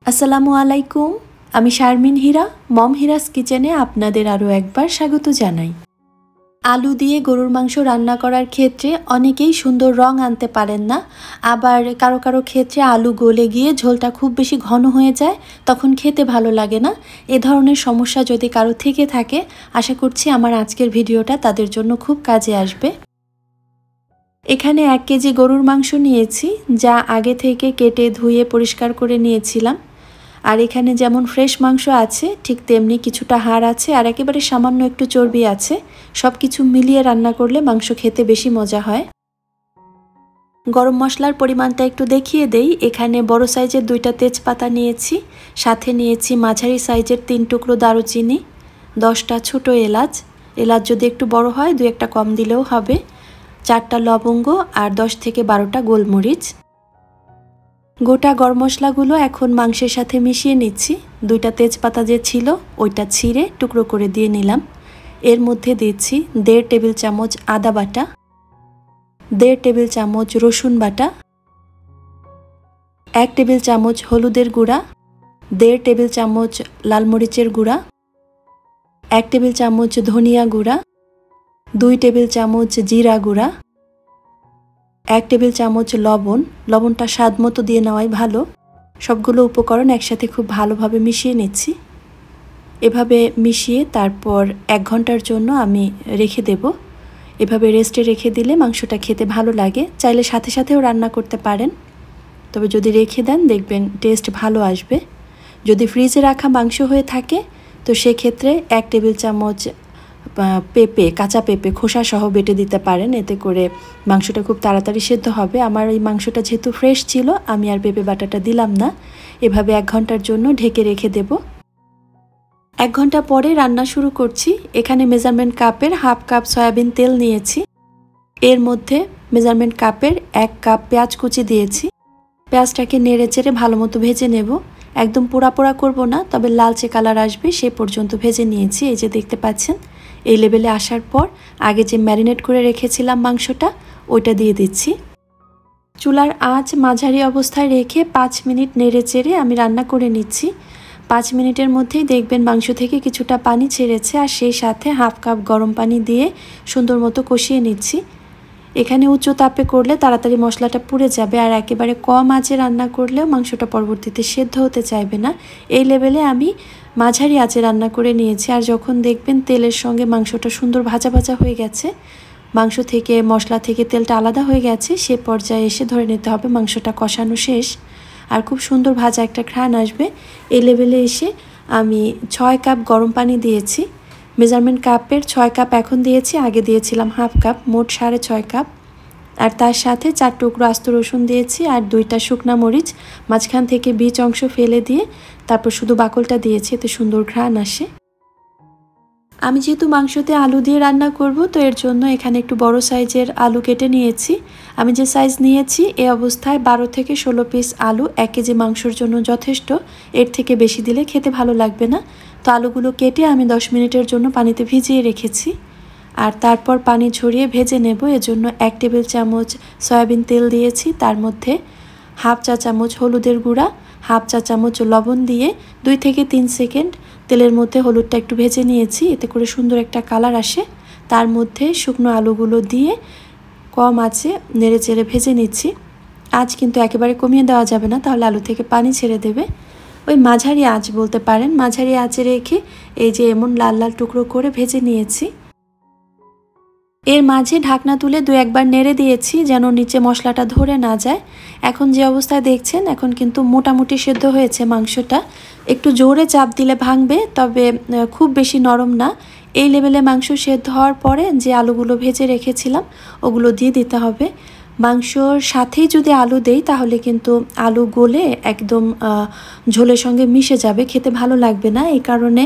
আসসালামু আলাইকুম। আমি শারমিন হীরা, মম হিরাস কিচেনে আপনাদের আরও একবার স্বাগত জানাই। আলু দিয়ে গরুর মাংস রান্না করার ক্ষেত্রে অনেকেই সুন্দর রং আনতে পারেন না, আবার কারো কারো ক্ষেত্রে আলু গলে গিয়ে ঝোলটা খুব বেশি ঘন হয়ে যায়, তখন খেতে ভালো লাগে না। এ ধরনের সমস্যা যদি কারো থেকে থাকে, আশা করছি আমার আজকের ভিডিওটা তাদের জন্য খুব কাজে আসবে। এখানে 1 কেজি গরুর মাংস নিয়েছি, যা আগে থেকে কেটে ধুয়ে পরিষ্কার করে নিয়েছিলাম। আর এখানে যেমন ফ্রেশ মাংস আছে, ঠিক তেমনি কিছুটা হাড় আছে আর একেবারে সামান্য একটু চর্বি আছে। সব কিছু মিলিয়ে রান্না করলে মাংস খেতে বেশি মজা হয়। গরম মশলার পরিমাণটা একটু দেখিয়ে দেই। এখানে বড় সাইজের 2টা তেজপাতা নিয়েছি, সাথে নিয়েছি মাঝারি সাইজের 3 টুকরো দারুচিনি, 10টা ছোট এলাচ, এলাচ যদি একটু বড় হয় 2-1টা কম দিলেও হবে, 4টা লবঙ্গ আর 10 থেকে 12টা গোলমরিচ। গোটা গরম মশলাগুলো এখন মাংসের সাথে মিশিয়ে নিচ্ছি। 2টা তেজপাতা যে ছিল ওইটা ছিঁড়ে টুকরো করে দিয়ে নিলাম। এর মধ্যে দিচ্ছি 1.5 টেবিল চামচ আদা বাটা, 1.5 টেবিল চামচ রসুন বাটা, 1 টেবিল চামচ হলুদের গুঁড়া, 1.5 টেবিল চামচ লাল মরিচের গুঁড়া, 1 টেবিল চামচ ধনিয়া গুঁড়া, 2 টেবিল চামচ জিরা গুঁড়া, 1 টেবিল চামচ লবণ। লবণটা স্বাদ মতো দিয়ে নেওয়াই ভালো। সবগুলো উপকরণ একসাথে খুব ভালোভাবে মিশিয়ে নিচ্ছি। এভাবে মিশিয়ে তারপর 1 ঘন্টার জন্য আমি রেখে দেব। এভাবে রেস্টে রেখে দিলে মাংসটা খেতে ভালো লাগে। চাইলে সাথে সাথেও রান্না করতে পারেন, তবে যদি রেখে দেন দেখবেন টেস্ট ভালো আসবে। যদি ফ্রিজে রাখা মাংস হয়ে থাকে তো সেক্ষেত্রে 1 টেবিল চামচ পেঁপে, কাঁচা পেঁপে খোসা সহ বেটে দিতে পারেন, এতে করে মাংসটা খুব তাড়াতাড়ি সেদ্ধ হবে। আমার এই মাংসটা যেহেতু ফ্রেশ ছিল, আমি আর পেঁপে বাটাটা দিলাম না। এভাবে 1 ঘন্টার জন্য ঢেকে রেখে দেব। 1 ঘন্টা পরে রান্না শুরু করছি। এখানে মেজারমেন্ট কাপের 1/2 কাপ সয়াবিন তেল নিয়েছি। এর মধ্যে মেজারমেন্ট কাপের 1 কাপ পেঁয়াজ কুচি দিয়েছি। পেঁয়াজটাকে নেড়ে চেড়ে ভালো মতো ভেজে নেব। একদম পোড়া পোড়া করব না, তবে লালচে কালার আসবে সে পর্যন্ত ভেজে নিয়েছি। এই যে দেখতে পাচ্ছেন, এই লেভেলে আসার পর আগে যে ম্যারিনেট করে রেখেছিলাম মাংসটা, ওইটা দিয়ে দিচ্ছি। চুলার আঁচ মাঝারি অবস্থায় রেখে 5 মিনিট নেড়ে চেড়ে আমি রান্না করে নিচ্ছি। 5 মিনিটের মধ্যেই দেখবেন মাংস থেকে কিছুটা পানি ছেড়েছে, আর সেই সাথে 1/2 কাপ গরম পানি দিয়ে সুন্দর মতো কষিয়ে নিচ্ছি। এখানে উচ্চ তাপে করলে তাড়াতাড়ি মশলাটা পুড়ে যাবে, আর একেবারে কম আঁচে রান্না করলেও মাংসটা পরবর্তীতে সেদ্ধ হতে চাইবে না। এই লেভেলে আমি মাঝারি আঁচে রান্না করে নিয়েছি। আর যখন দেখবেন তেলের সঙ্গে মাংসটা সুন্দর ভাজা ভাজা হয়ে গেছে, মাংস থেকে মশলা থেকে তেলটা আলাদা হয়ে গেছে, সে পর্যায়ে এসে ধরে নিতে হবে মাংসটা কষানো শেষ। আর খুব সুন্দর ভাজা একটা ঘ্রাণ আসবে। এই লেভেলে এসে আমি 6 কাপ গরম পানি দিয়েছি। মেজারমেন্ট কাপের 6 কাপ এখন দিয়েছি, আগে দিয়েছিলাম 1/2 কাপ, মোট 6.5 কাপ। আর তার সাথে 4 টুকরো আস্ত রসুন দিয়েছি আর 2টা শুকনা মরিচ মাঝখান থেকে বীজ অংশ ফেলে দিয়ে তারপর শুধু বাকলটা দিয়েছি, এতে সুন্দর ঘ্রাণ আসে। আমি যেহেতু মাংসতে আলু দিয়ে রান্না করব, তো এর জন্য এখানে একটু বড় সাইজের আলু কেটে নিয়েছি। আমি যে সাইজ নিয়েছি এই অবস্থায় 12 থেকে 16 পিস আলু 1 কেজি মাংসর জন্য যথেষ্ট। এর থেকে বেশি দিলে খেতে ভালো লাগবে না। তো আলুগুলো কেটে আমি 10 মিনিটের জন্য পানিতে ভিজিয়ে রেখেছি, আর তারপর পানি ঝরিয়ে ভেজে নেব। এজন্য 1 টেবিল চামচ সয়াবিন তেল দিয়েছি, তার মধ্যে 1/2 চা চামচ হলুদের গুঁড়া, 1/2 চা চামচ লবণ দিয়ে 2 থেকে 3 সেকেন্ড তেলের মধ্যে হলুদটা একটু ভেজে নিয়েছি, এতে করে সুন্দর একটা কালার আসে। তার মধ্যে শুকনো আলুগুলো দিয়ে কম আঁচে নেড়ে চেড়ে ভেজে নিচ্ছি। আঁচ কিন্তু একেবারে কমিয়ে দেওয়া যাবে না, তাহলে আলু থেকে পানি ছেড়ে দেবে। ওই মাঝারি আঁচ বলতে পারেন, মাঝারি আঁচে রেখে এই যে এমন লাল লাল টুকরো করে ভেজে নিয়েছি। এর মাঝে ঢাকনা তুলে 2-1 বার নেড়ে দিয়েছি যেন নিচে মশলাটা ধরে না যায়। এখন যে অবস্থায় দেখছেন, এখন কিন্তু মোটামুটি সেদ্ধ হয়েছে মাংসটা। একটু জোরে চাপ দিলে ভাঙবে, তবে খুব বেশি নরম না। এই লেভেলে মাংস সেদ্ধ হওয়ার পরে যে আলুগুলো ভেজে রেখেছিলাম ওগুলো দিয়ে দিতে হবে। মাংসর সাথেই যদি আলু দেই তাহলে কিন্তু আলু গলে একদম ঝোলের সঙ্গে মিশে যাবে, খেতে ভালো লাগবে না। এই কারণে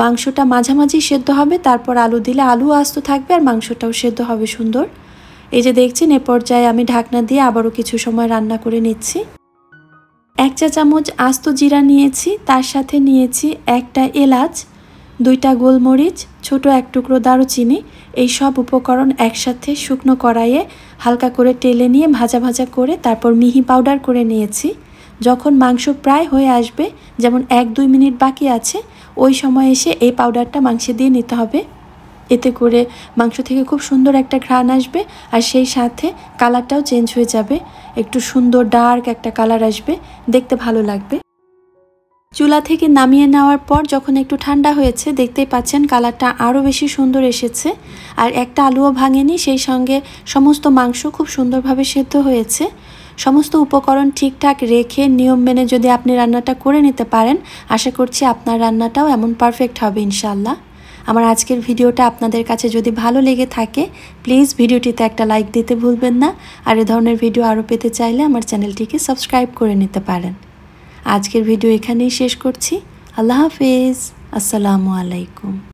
মাংসটা মাঝামাঝি সেদ্ধ হবে, তারপর আলু দিলে আলু আস্ত থাকবে আর মাংসটাও সেদ্ধ হবে সুন্দর। এই যে দেখছেন, এ পর্যায়ে আমি ঢাকনা দিয়ে আবারও কিছু সময় রান্না করে নিচ্ছি। 1 চা চামচ আস্ত জিরা নিয়েছি, তার সাথে নিয়েছি 1টা এলাচ, 2টা গোলমরিচ, ছোট 1 টুকরো দারুচিনি। এই সব উপকরণ একসাথে শুকনো কড়াইয়ে হালকা করে টেলে নিয়ে ভাজা ভাজা করে তারপর মিহি পাউডার করে নিয়েছি। যখন মাংস প্রায় হয়ে আসবে, যেমন 1-2 মিনিট বাকি আছে, ওই সময় এসে এই পাউডারটা মাংসে দিয়ে নিতে হবে। এতে করে মাংস থেকে খুব সুন্দর একটা ঘ্রাণ আসবে, আর সেই সাথে কালারটাও চেঞ্জ হয়ে যাবে, একটু সুন্দর ডার্ক একটা কালার আসবে, দেখতে ভালো লাগবে। চুলা থেকে নামিয়ে নেওয়ার পর যখন একটু ঠান্ডা হয়েছে, দেখতেই পাচ্ছেন কালারটা আরও বেশি সুন্দর এসেছে, আর একটা আলুও ভাঙেনি, সেই সঙ্গে সমস্ত মাংস খুব সুন্দরভাবে সেদ্ধ হয়েছে। সমস্ত উপকরণ ঠিকঠাক রেখে নিয়ম মেনে যদি আপনি রান্নাটা করে নিতে পারেন, আশা করছি আপনার রান্নাটাও এমন পারফেক্ট হবে ইনশাআল্লাহ। আমার আজকের ভিডিওটা আপনাদের কাছে যদি ভালো লেগে থাকে, প্লিজ ভিডিওটিতে একটা লাইক দিতে ভুলবেন না, আর এ ধরনের ভিডিও আরও পেতে চাইলে আমার চ্যানেলটিকে সাবস্ক্রাইব করে নিতে পারেন। আজকের ভিডিও এখানেই শেষ করছি। আল্লাহ হাফেজ। আসসালামু আলাইকুম।